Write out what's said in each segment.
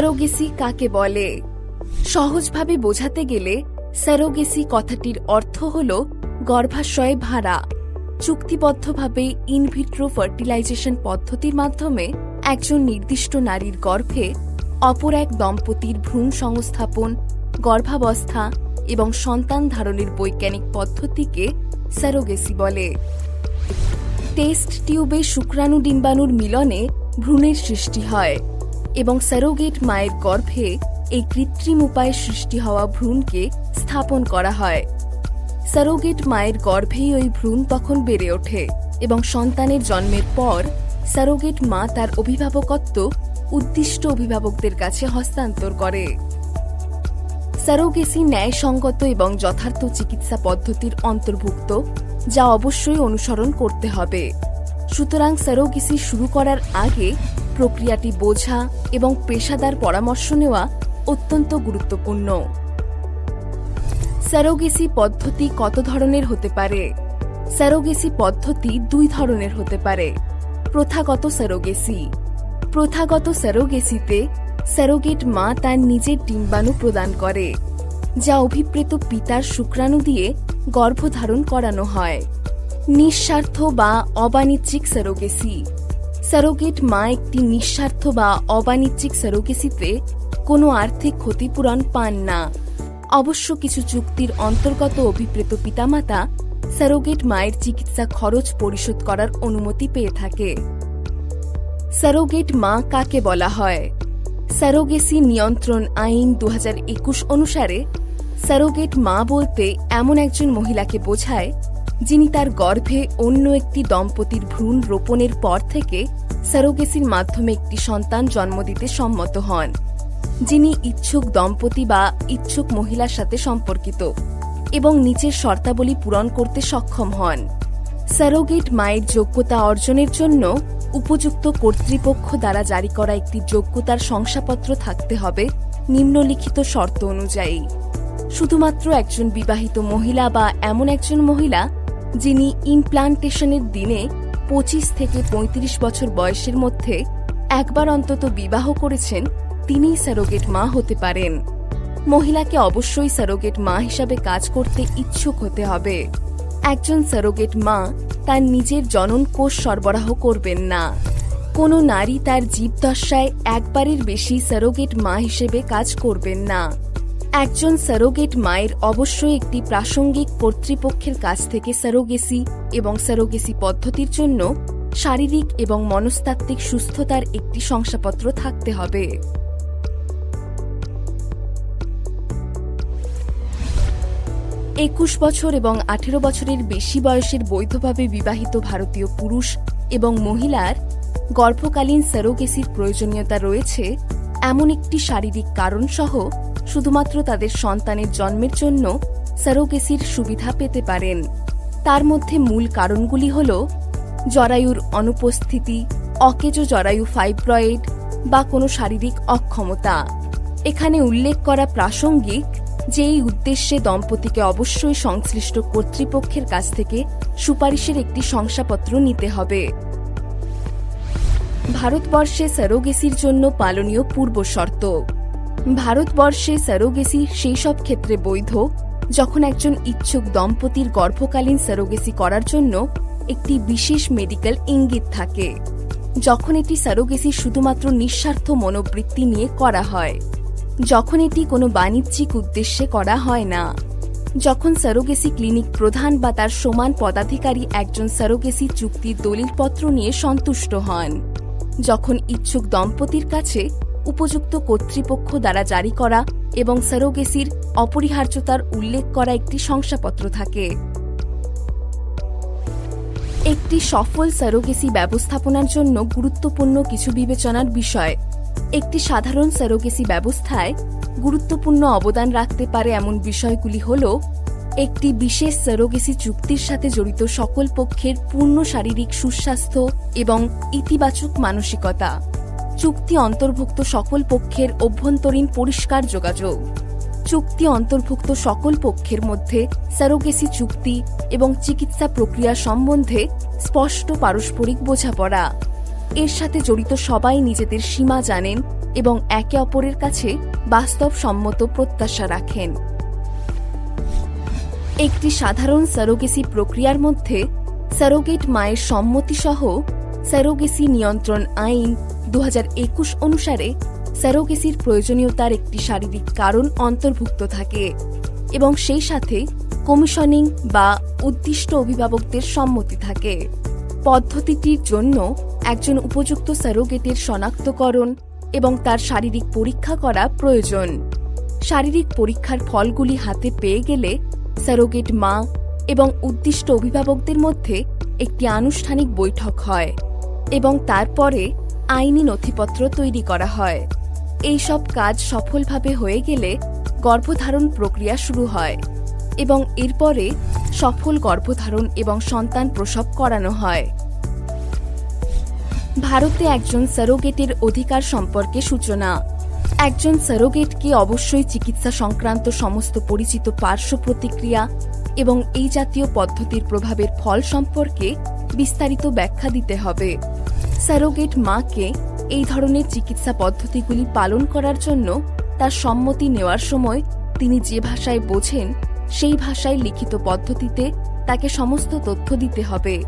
স্যারোগেসি কাকে বলে? সহজভাবে বোঝাতে গেলে স্যারোগেসি কথাটির অর্থ হল গর্ভাশয়ে ভাড়া। চুক্তিবদ্ধভাবে ইনভিট্রো ফার্টিলাইজেশন পদ্ধতির মাধ্যমে একজন নির্দিষ্ট নারীর গর্ভে অপর এক দম্পতির ভ্রূণ সংস্থাপন, গর্ভাবস্থা এবং সন্তান ধারণের বৈজ্ঞানিক পদ্ধতিকে স্যারোগেসি বলে। টেস্ট টিউবে শুক্রাণু ডিম্বাণুর মিলনে ভ্রূণের সৃষ্টি হয় এবং স্যারোগেট মায়ের গর্ভে এই কৃত্রিম উপায়ে সৃষ্টি হওয়া ভ্রূণকে স্থাপন করা হয়। স্যারোগেট মায়ের গর্ভেই ওই ভ্রূণ তখন বেড়ে ওঠে এবং সন্তানের জন্মের পর স্যারোগেট মা তার অভিভাবকত্ব উদ্দিষ্ট অভিভাবকদের কাছে হস্তান্তর করে। স্যারোগেসি ন্যায়সঙ্গত এবং যথার্থ চিকিৎসা পদ্ধতির অন্তর্ভুক্ত, যা অবশ্যই অনুসরণ করতে হবে। সুতরাং স্যারোগেসি শুরু করার আগে প্রক্রিয়াটি বোঝা এবং পেশাদার পরামর্শ নেওয়া অত্যন্ত গুরুত্বপূর্ণ। স্যারোগেসি পদ্ধতি কত ধরনের হতে পারে? স্যারোগেসি পদ্ধতি দুই ধরনের হতে পারে। প্রথাগত স্যারোগেসি। প্রথাগত স্যারোগেসিতে স্যারোগেট মা তার নিজের ডিম্বাণু প্রদান করে, যা অভিপ্রেত পিতার শুক্রাণু দিয়ে গর্ভধারণ করানো হয়। নিঃস্বার্থ বা অবাণিজ্যিক স্যারোগেসি। স্যারোগেট মা একটি নিঃস্বার্থ বা অবাণিজ্যিক স্যারোগেসিতে কোনো আর্থিক ক্ষতিপূরণ পান না। অবশ্য কিছু চুক্তির অন্তর্গত অভিপ্রেত পিতামাতা স্যারোগেট মায়ের চিকিৎসা খরচ পরিশোধ করার অনুমতি পেয়ে থাকে। স্যারোগেট মা কাকে বলা হয়? স্যারোগেসি নিয়ন্ত্রণ আইন 2021 অনুসারে স্যারোগেট মা বলতে এমন একজন মহিলাকে বোঝায় যিনি তার গর্ভে অন্য একটি দম্পতির ভ্রূণ রোপণের পর থেকে স্যারোগেসির মাধ্যমে একটি সন্তান জন্ম দিতে সম্মত হন, যিনি ইচ্ছুক দম্পতি বা ইচ্ছুক মহিলার সাথে সম্পর্কিত এবং নিচের শর্তাবলী পূরণ করতে সক্ষম হন। স্যারোগেট মায়ের যোগ্যতা অর্জনের জন্য উপযুক্ত কর্তৃপক্ষ দ্বারা জারি করা একটি যোগ্যতার শংসাপত্র থাকতে হবে নিম্নলিখিত শর্ত অনুযায়ী। শুধুমাত্র একজন বিবাহিত মহিলা বা এমন একজন মহিলা যিনি ইমপ্লান্টেশনের দিনে 25 থেকে 35 বছর বয়সের মধ্যে একবার অন্তত বিবাহ করেছেন, তিনিই স্যারোগেট মা হতে পারেন। মহিলাকে অবশ্যই স্যারোগেট মা হিসাবে কাজ করতে ইচ্ছুক হতে হবে। একজন স্যারোগেট মা তার নিজের জনন কোষ সরবরাহ করবেন না। কোনো নারী তার জীবদ্দশায় একবারের বেশি স্যারোগেট মা হিসেবে কাজ করবেন না। একজন স্যারোগেট মায়ের অবশ্যই একটি প্রাসঙ্গিক কর্তৃপক্ষের কাছ থেকে স্যারোগেসি এবং স্যারোগেসি পদ্ধতির জন্য শারীরিক এবং মনস্তাত্ত্বিক সুস্থতার একটি শংসাপত্র থাকতে হবে। একুশ বছর এবং 18 বছরের বেশি বয়সের বৈধভাবে বিবাহিত ভারতীয় পুরুষ এবং মহিলার গর্ভকালীন স্যারোগেসির প্রয়োজনীয়তা রয়েছে এমন একটি শারীরিক কারণ সহ শুধুমাত্র তাদের সন্তানের জন্মের জন্য স্যারোগেসির সুবিধা পেতে পারেন। তার মধ্যে মূল কারণগুলি হল জরায়ুর অনুপস্থিতি, অকেজো জরায়ু ফাইব্রয়েড বা কোনো শারীরিক অক্ষমতা। এখানে উল্লেখ করা প্রাসঙ্গিক যে এই উদ্দেশ্যে দম্পতিকে অবশ্যই সংশ্লিষ্ট কর্তৃপক্ষের কাছ থেকে সুপারিশের একটি শংসাপত্র নিতে হবে। ভারতবর্ষে স্যারোগেসির জন্য পালনীয় পূর্বশর্ত। ভারতবর্ষে স্যারোগেসি সেই সব ক্ষেত্রে বৈধ যখন একজন ইচ্ছুক দম্পতির গর্ভকালীন স্যারোগেসি করার জন্য একটি বিশেষ মেডিকেল ইঙ্গিত থাকে, যখন এটি স্যারোগেসি শুধুমাত্র নিঃস্বার্থ মনোবৃত্তি নিয়ে করা হয়, যখন এটি কোনো বাণিজ্যিক উদ্দেশ্যে করা হয় না, যখন স্যারোগেসি ক্লিনিক প্রধান বা তার সমান পদাধিকারী একজন স্যারোগেসি চুক্তির দলিলপত্র নিয়ে সন্তুষ্ট হন, যখন ইচ্ছুক দম্পতির কাছে উপযুক্ত কর্তৃপক্ষ দ্বারা জারি করা এবং স্যারোগেসির অপরিহার্যতার উল্লেখ করা একটি শংসাপত্র থাকে। একটি সফল স্যারোগেসি ব্যবস্থাপনার জন্য গুরুত্বপূর্ণ কিছু বিবেচনার বিষয়। একটি সাধারণ স্যারোগেসি ব্যবস্থায় গুরুত্বপূর্ণ অবদান রাখতে পারে এমন বিষয়গুলি হল একটি বিশেষ স্যারোগেসি চুক্তির সাথে জড়িত সকল পক্ষের পূর্ণ শারীরিক সুস্বাস্থ্য এবং ইতিবাচক মানসিকতা, চুক্তি অন্তর্ভুক্ত সকল পক্ষের অভ্যন্তরীণ পরিষ্কার যোগাযোগ, চুক্তি অন্তর্ভুক্ত সকল পক্ষের মধ্যে স্যারোগেসি চুক্তি এবং চিকিৎসা প্রক্রিয়া সম্বন্ধে স্পষ্ট পারস্পরিক বোঝাপড়া। এর সাথে জড়িত সবাই নিজেদের সীমা জানেন এবং একে অপরের কাছে বাস্তবসম্মত প্রত্যাশা রাখেন। একটি সাধারণ সারোগেসি প্রক্রিয়ার মধ্যে সারোগেট মায়ের সম্মতিসহ সারোগেসি নিয়ন্ত্রণ আইন 2021 অনুসারে সারোগেসির প্রয়োজনীয়তার একটি শারীরিক কারণ অন্তর্ভুক্ত থাকে এবং সেই সাথে কমিশনিং বা উদ্দিষ্ট অভিভাবকদের সম্মতি থাকে। পদ্ধতিটির জন্য একজন উপযুক্ত সারোগেটের শনাক্তকরণ এবং তার শারীরিক পরীক্ষা করা প্রয়োজন। শারীরিক পরীক্ষার ফলগুলি হাতে পেয়ে গেলে সারোগেট মা এবং উদ্দিষ্ট অভিভাবকদের মধ্যে একটি আনুষ্ঠানিক বৈঠক হয় এবং তারপরে আইনি নথিপত্র তৈরি করা হয়। এই সব কাজ সফলভাবে হয়ে গেলে গর্ভধারণ প্রক্রিয়া শুরু হয় এবং এরপরে সফল গর্ভধারণ এবং সন্তান প্রসব করানো হয়। ভারতে একজন সারোগেটের অধিকার সম্পর্কে সূচনা। একজন সারোগেটকে অবশ্যই চিকিৎসা সংক্রান্ত সমস্ত পরিচিত পার্শ্ব প্রতিক্রিয়া এবং এই জাতীয় পদ্ধতির প্রভাবের ফল সম্পর্কে বিস্তারিত ব্যাখ্যা দিতে হবে। সারোগেট মাকে এই ধরনের চিকিৎসা পদ্ধতিগুলি পালন করার জন্য তার সম্মতি নেওয়ার সময় তিনি যে ভাষায় বোঝেন সেই ভাষায় লিখিত পদ্ধতিতে তাকে সমস্ত তথ্য দিতে হবে।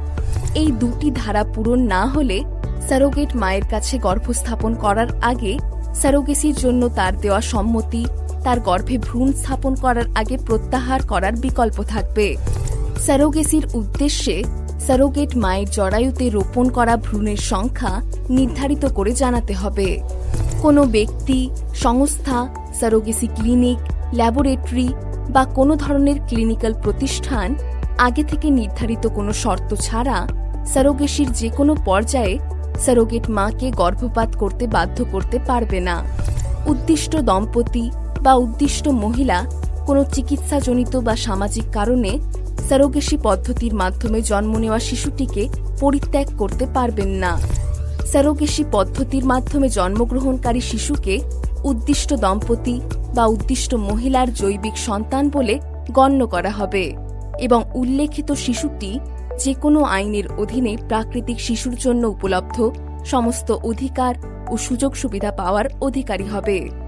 এই দুটি ধারা পূরণ না হলে সারোগেট মায়ের কাছে গর্ভস্থাপন করার আগে সারোগেসির জন্য তার দেওয়া সম্মতি তার গর্ভে ভ্রূণ স্থাপন করার আগে প্রত্যাহার করার বিকল্প থাকবে। সারোগেসির উদ্দেশ্যে সারোগেট মায়ের জরায়ুতে রোপণ করা ভ্রূণের সংখ্যা নির্ধারিত করে জানাতে হবে। কোনো ব্যক্তি, সংস্থা, সারোগেসি ক্লিনিক, ল্যাবরেটরি বা কোনো ধরনের ক্লিনিক্যাল প্রতিষ্ঠান আগে থেকে নির্ধারিত কোনো শর্ত ছাড়া সারোগেসির যে কোনো পর্যায়ে সারোগেট মাকে গর্ভপাত করতে বাধ্য করতে পারবে না। উদ্দিষ্ট দম্পতি বা উদ্দিষ্ট মহিলা কোনো চিকিৎসাজনিত বা সামাজিক কারণে সারোগেসি পদ্ধতির মাধ্যমে জন্ম নেওয়া শিশুটিকে পরিত্যাগ করতে পারবেন না। সারোগেসি পদ্ধতির মাধ্যমে জন্মগ্রহণকারী শিশুকে উদ্দিষ্ট দম্পতি বা উদ্দিষ্ট মহিলার জৈবিক সন্তান বলে গণ্য করা হবে এবং উল্লেখিত শিশুটি যে কোনো আইনের অধীনে প্রাকৃতিক শিশুর জন্য উপলব্ধ সমস্ত অধিকার ও সুযোগ সুবিধা পাওয়ার অধিকারী হবে।